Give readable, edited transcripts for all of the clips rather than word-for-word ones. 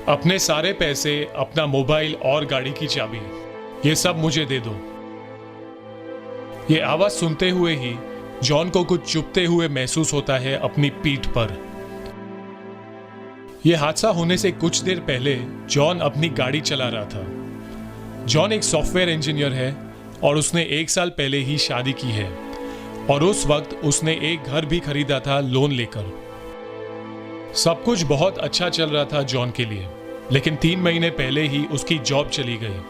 अपने सारे पैसे, अपना मोबाइल और गाड़ी की चाबी, ये सब मुझे दे दो। ये आवाज सुनते हुए ही जॉन को कुछ चुभते हुए महसूस होता है अपनी पीठ पर। यह हादसा होने से कुछ देर पहले जॉन अपनी गाड़ी चला रहा था। जॉन एक सॉफ्टवेयर इंजीनियर है और उसने 1 साल पहले ही शादी की है और उस वक्त उसने एक घर भी खरीदा था लोन लेकर। सब कुछ बहुत अच्छा चल रहा था जॉन के लिए, लेकिन 3 महीने पहले ही उसकी जॉब चली गई।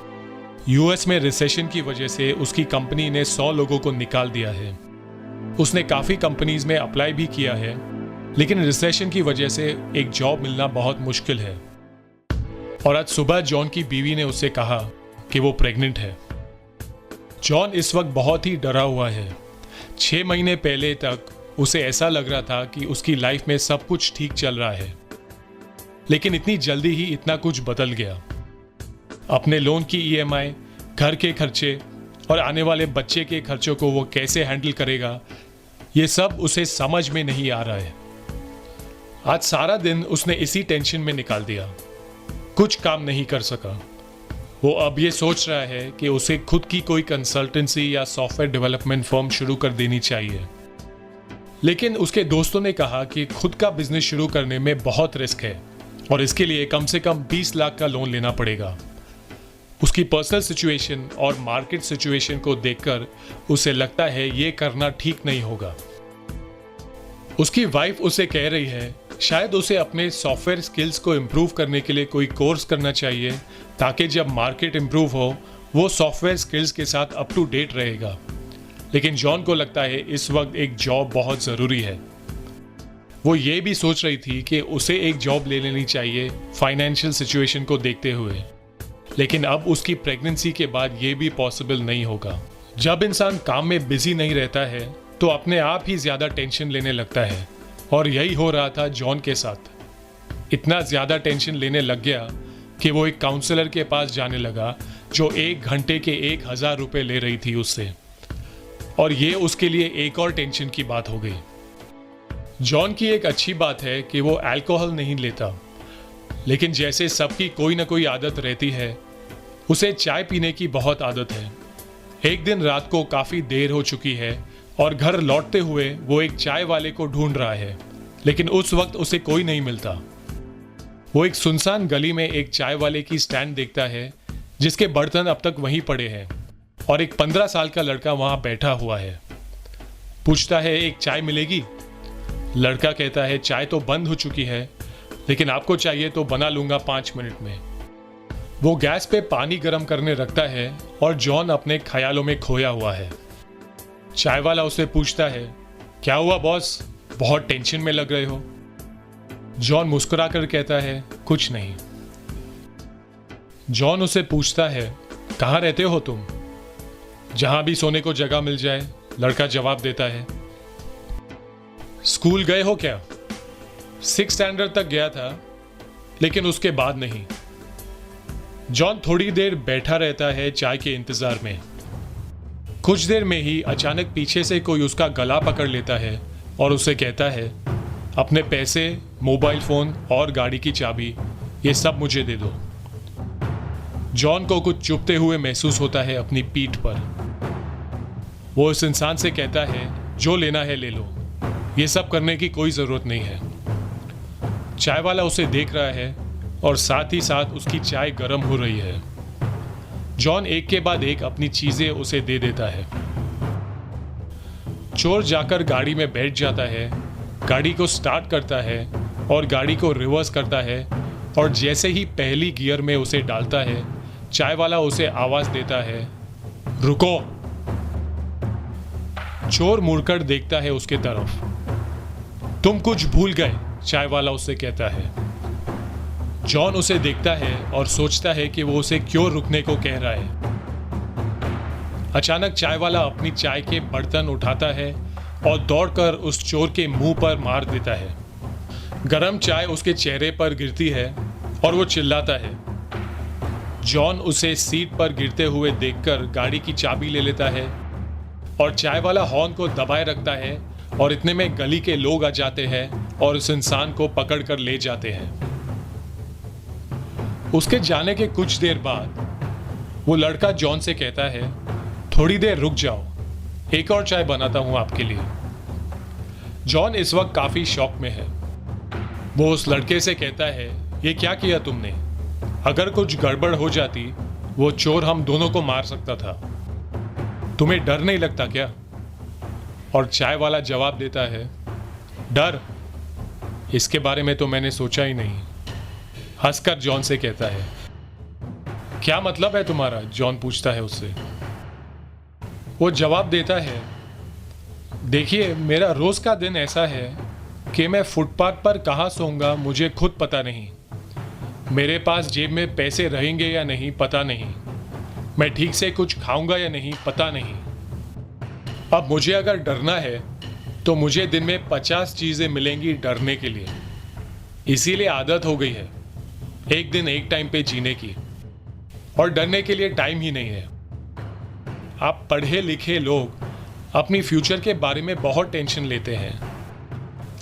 यूएस में रिसेशन की वजह से उसकी कंपनी ने 100 लोगों को निकाल दिया है। उसने काफी कंपनीज में अप्लाई भी किया है, लेकिन रिसेशन की वजह से एक जॉब मिलना बहुत मुश्किल है। और आज सुबह जॉन की बीवी ने उससे कहा कि वो प्रेग्नेंट है। जॉन इस वक्त बहुत ही डरा हुआ है। 6 महीने पहले तक उसे ऐसा लग रहा था कि उसकी लाइफ में सब कुछ ठीक चल रहा है, लेकिन इतनी जल्दी ही इतना कुछ बदल गया। अपने लोन की ईएमआई, घर के खर्चे और आने वाले बच्चे के खर्चों को वो कैसे हैंडल करेगा, ये सब उसे समझ में नहीं आ रहा है। आज सारा दिन उसने इसी टेंशन में निकाल दिया, कुछ काम नहीं कर सका। वो अब ये सोच रहा है कि उसे खुद की कोई कंसल्टेंसी या सॉफ्टवेयर डेवलपमेंट फर्म शुरू कर देनी चाहिए, लेकिन उसके दोस्तों ने कहा कि खुद का बिजनेस शुरू करने में बहुत रिस्क है और इसके लिए कम से कम 20 लाख का लोन लेना पड़ेगा। उसकी पर्सनल सिचुएशन और मार्केट सिचुएशन को देखकर उसे लगता है ये करना ठीक नहीं होगा। उसकी वाइफ उसे कह रही है शायद उसे अपने सॉफ्टवेयर स्किल्स को इम्प्रूव करने के लिए कोई कोर्स करना चाहिए, ताकि जब मार्केट इम्प्रूव हो वो सॉफ्टवेयर स्किल्स के साथ अप टू डेट रहेगा। लेकिन जॉन को लगता है इस वक्त एक जॉब बहुत ज़रूरी है। वो ये भी सोच रही थी कि उसे एक जॉब ले लेनी चाहिए फाइनेंशियल सिचुएशन को देखते हुए, लेकिन अब उसकी प्रेगनेंसी के बाद ये भी पॉसिबल नहीं होगा। जब इंसान काम में बिजी नहीं रहता है तो अपने आप ही ज़्यादा टेंशन लेने लगता है, और यही हो रहा था जॉन के साथ। इतना ज़्यादा टेंशन लेने लग गया कि वो एक काउंसलर के पास जाने लगा जो 1 घंटे के 1000 रुपये ले रही थी उससे, और ये उसके लिए एक और टेंशन की बात हो गई। जॉन की एक अच्छी बात है कि वो अल्कोहल नहीं लेता, लेकिन जैसे सबकी कोई ना कोई आदत रहती है, उसे चाय पीने की बहुत आदत है। एक दिन रात को काफ़ी देर हो चुकी है और घर लौटते हुए वो एक चाय वाले को ढूंढ रहा है, लेकिन उस वक्त उसे कोई नहीं मिलता। वो एक सुनसान गली में एक चाय वाले की स्टैंड देखता है जिसके बर्तन अब तक वहीं पड़े हैं और एक 15 साल का लड़का वहां बैठा हुआ है। पूछता है एक चाय मिलेगी? लड़का कहता है चाय तो बंद हो चुकी है, लेकिन आपको चाहिए तो बना लूंगा 5 मिनट में। वो गैस पे पानी गर्म करने रखता है और जॉन अपने ख्यालों में खोया हुआ है। चाय वाला उसे पूछता है क्या हुआ बॉस, बहुत टेंशन में लग रहे हो? जॉन मुस्कुराकर कहता है कुछ नहीं। जॉन उसे पूछता है कहाँ रहते हो तुम? जहां भी सोने को जगह मिल जाए, लड़का जवाब देता है। स्कूल गए हो क्या? 6th स्टैंडर्ड तक गया था, लेकिन उसके बाद नहीं। जॉन थोड़ी देर बैठा रहता है चाय के इंतजार में। कुछ देर में ही अचानक पीछे से कोई उसका गला पकड़ लेता है और उसे कहता है अपने पैसे, मोबाइल फोन और गाड़ी की चाबी, ये सब मुझे दे दो। जॉन को कुछ चुभते हुए महसूस होता है अपनी पीठ पर। वो उस इंसान से कहता है जो लेना है ले लो, ये सब करने की कोई जरूरत नहीं है। चाय वाला उसे देख रहा है और साथ ही साथ उसकी चाय गर्म हो रही है। जॉन एक के बाद एक अपनी चीजें उसे दे देता है। चोर जाकर गाड़ी में बैठ जाता है, गाड़ी को स्टार्ट करता है और गाड़ी को रिवर्स करता है, और जैसे ही पहली गियर में उसे डालता है, चाय वाला उसे आवाज देता है रुको। चोर मुड़कर देखता है उसके तरफ। तुम कुछ भूल गए, चाय वाला उससे कहता है। जॉन उसे देखता है और सोचता है कि वो उसे क्यों रुकने को कह रहा है। अचानक चाय वाला अपनी चाय के बर्तन उठाता है और दौड़कर उस चोर के मुंह पर मार देता है। गरम चाय उसके चेहरे पर गिरती है और वो चिल्लाता है। जॉन उसे सीट पर गिरते हुए देखकर गाड़ी की चाबी ले लेता है और चाय वाला हॉर्न को दबाए रखता है, और इतने में गली के लोग आ जाते हैं और उस इंसान को पकड़कर ले जाते हैं। उसके जाने के कुछ देर बाद वो लड़का जॉन से कहता है, थोड़ी देर रुक जाओ, एक और चाय बनाता हूं आपके लिए। जॉन इस वक्त काफी शॉक में है। वो उस लड़के से कहता है, ये क्या किया तुमने? अगर कुछ गड़बड़ हो जाती, वो चोर हम दोनों को मार सकता था। तुम्हें डर नहीं लगता क्या? और चाय वाला जवाब देता है, डर? इसके बारे में तो मैंने सोचा ही नहीं। हंसकर जॉन से कहता है, क्या मतलब है तुम्हारा? जॉन पूछता है उससे। वो जवाब देता है, देखिए, मेरा रोज का दिन ऐसा है कि मैं फुटपाथ पर कहाँ सोऊंगा मुझे खुद पता नहीं। मेरे पास जेब में पैसे रहेंगे या नहीं पता नहीं। मैं ठीक से कुछ खाऊंगा या नहीं पता नहीं। अब मुझे अगर डरना है तो मुझे दिन में 50 चीजें मिलेंगी डरने के लिए। इसीलिए आदत हो गई है एक दिन एक टाइम पे जीने की, और डरने के लिए टाइम ही नहीं है। आप पढ़े लिखे लोग अपनी फ्यूचर के बारे में बहुत टेंशन लेते हैं,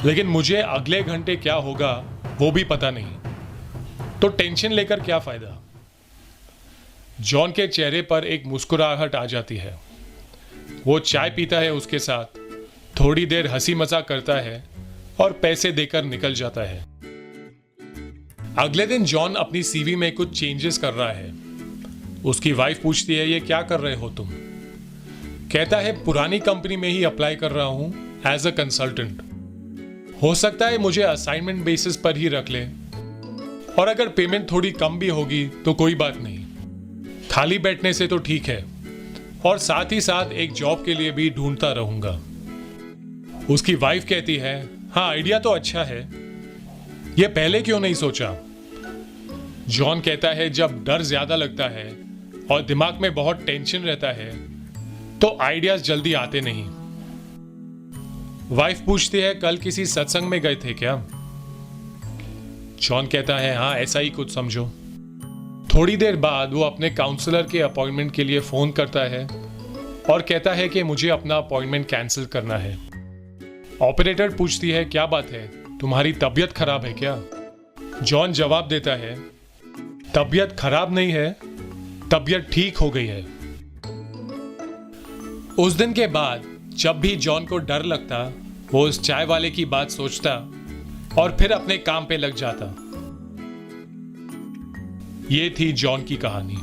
लेकिन मुझे अगले घंटे क्या होगा वो भी पता नहीं, तो टेंशन लेकर क्या फायदा? जॉन के चेहरे पर एक मुस्कुराहट आ जाती है। वो चाय पीता है उसके साथ, थोड़ी देर हंसी मजाक करता है और पैसे देकर निकल जाता है। अगले दिन जॉन अपनी सीवी में कुछ चेंजेस कर रहा है। उसकी वाइफ पूछती है, ये क्या कर रहे हो तुम? कहता है, पुरानी कंपनी में ही अप्लाई कर रहा हूं एज अ कंसल्टेंट। हो सकता है मुझे असाइनमेंट बेसिस पर ही रख ले, और अगर पेमेंट थोड़ी कम भी होगी तो कोई बात नहीं। खाली बैठने से तो ठीक है, और साथ ही साथ एक जॉब के लिए भी ढूंढता रहूंगा। उसकी वाइफ कहती है, हाँ आइडिया तो अच्छा है, ये पहले क्यों नहीं सोचा? जॉन कहता है, जब डर ज्यादा लगता है और दिमाग में बहुत टेंशन रहता है तो आइडियाज जल्दी आते नहीं। वाइफ पूछती है, कल किसी सत्संग में गए थे क्या? जॉन कहता है, हाँ ऐसा ही कुछ समझो। थोड़ी देर बाद वो अपने काउंसलर के अपॉइंटमेंट के लिए फोन करता है और कहता है कि मुझे अपना अपॉइंटमेंट कैंसिल करना है। ऑपरेटर पूछती है, क्या बात है, तुम्हारी तबीयत खराब है क्या? जॉन जवाब देता है, तबीयत खराब नहीं है, तबीयत ठीक हो गई है। उस दिन के बाद जब भी जॉन को डर लगता, वो उस चाय वाले की बात सोचता और फिर अपने काम पे लग जाता। ये थी जॉन की कहानी।